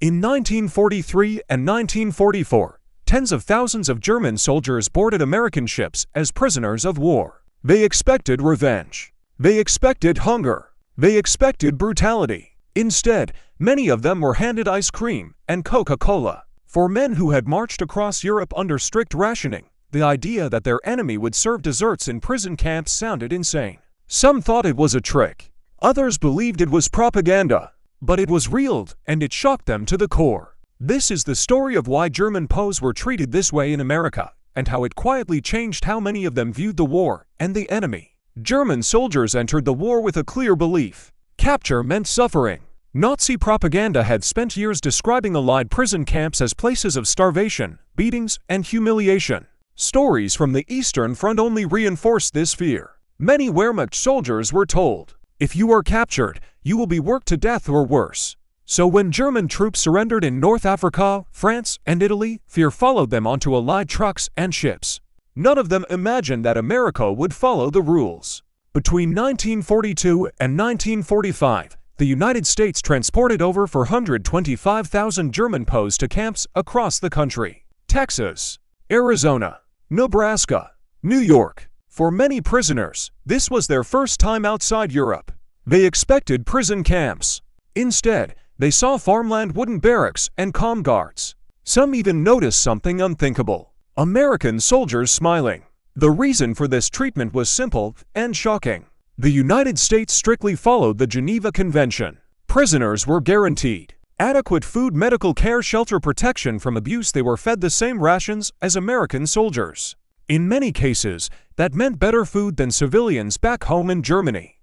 In 1943 and 1944, tens of thousands of German soldiers boarded American ships as prisoners of war. They expected revenge. They expected hunger. They expected brutality. Instead, many of them were handed ice cream and Coca-Cola. For men who had marched across Europe under strict rationing, the idea that their enemy would serve desserts in prison camps sounded insane. Some thought it was a trick. Others believed it was propaganda. But it was real, and it shocked them to the core. This is the story of why German POWs were treated this way in America, and how it quietly changed how many of them viewed the war and the enemy. German soldiers entered the war with a clear belief. Capture meant suffering. Nazi propaganda had spent years describing Allied prison camps as places of starvation, beatings, and humiliation. Stories from the Eastern Front only reinforced this fear. Many Wehrmacht soldiers were told, "If you are captured, you will be worked to death or worse." So when German troops surrendered in North Africa, France, and Italy, fear followed them onto Allied trucks and ships. None of them imagined that America would follow the rules. Between 1942 and 1945, the United States transported over 425,000 German POWs to camps across the country. Texas, Arizona, Nebraska, New York. For many prisoners, this was their first time outside Europe. They expected prison camps. Instead, they saw farmland wooden barracks and comm guards. Some even noticed something unthinkable: American soldiers smiling. The reason for this treatment was simple and shocking. The United States strictly followed the Geneva Convention. Prisoners were guaranteed adequate food, medical care, shelter, protection from abuse. They were fed the same rations as American soldiers. In many cases, that meant better food than civilians back home in Germany.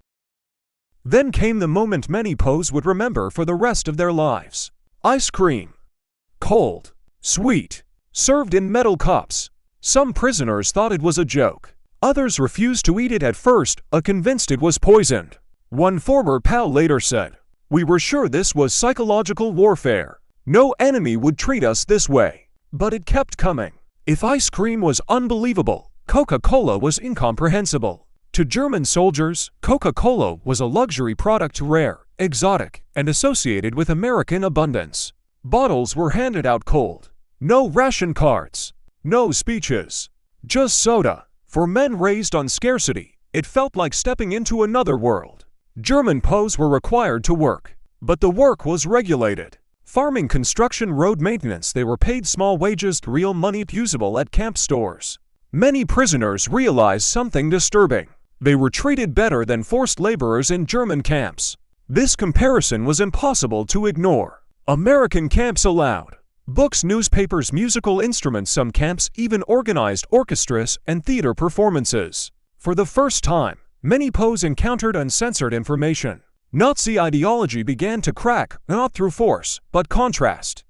Then came the moment many POWs would remember for the rest of their lives. Ice cream. Cold, sweet, served in metal cups. Some prisoners thought it was a joke. Others refused to eat it at first, convinced it was poisoned. One former POW later said, "We were sure this was psychological warfare. No enemy would treat us this way." But it kept coming. If ice cream was unbelievable, Coca-Cola was incomprehensible. To German soldiers, Coca-Cola was a luxury product, rare, exotic, and associated with American abundance. Bottles were handed out cold. No ration cards. No speeches. Just soda. For men raised on scarcity, it felt like stepping into another world. German POWs were required to work, but the work was regulated. Farming, construction, road maintenance. They were paid small wages, real money usable at camp stores. Many prisoners realized something disturbing. They were treated better than forced laborers in German camps. This comparison was impossible to ignore. American camps allowed books, newspapers, musical instruments. Some camps even organized orchestras and theater performances. For the first time, many POWs encountered uncensored information. Nazi ideology began to crack, not through force, but contrast.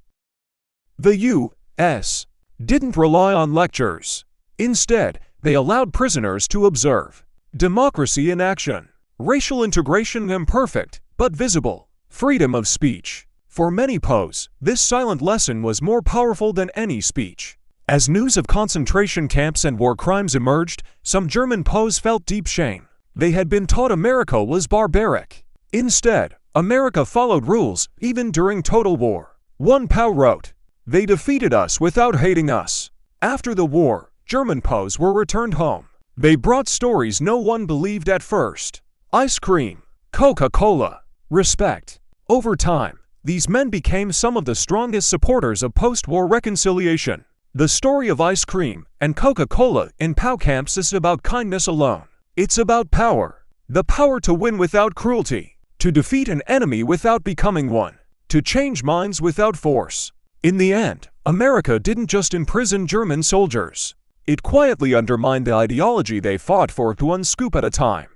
The U.S. didn't rely on lectures. Instead, they allowed prisoners to observe democracy in action, racial integration imperfect, but visible, freedom of speech. For many POWs, this silent lesson was more powerful than any speech. As news of concentration camps and war crimes emerged, some German POWs felt deep shame. They had been taught America was barbaric. Instead, America followed rules, even during total war. One POW wrote, "They defeated us without hating us." After the war, German POWs were returned home. They brought stories no one believed at first. Ice cream, Coca-Cola, respect. Over time, these men became some of the strongest supporters of post-war reconciliation. The story of ice cream and Coca-Cola in POW camps isn't about kindness alone. It's about power. The power to win without cruelty. To defeat an enemy without becoming one. To change minds without force. In the end, America didn't just imprison German soldiers. It quietly undermined the ideology they fought for, one scoop at a time.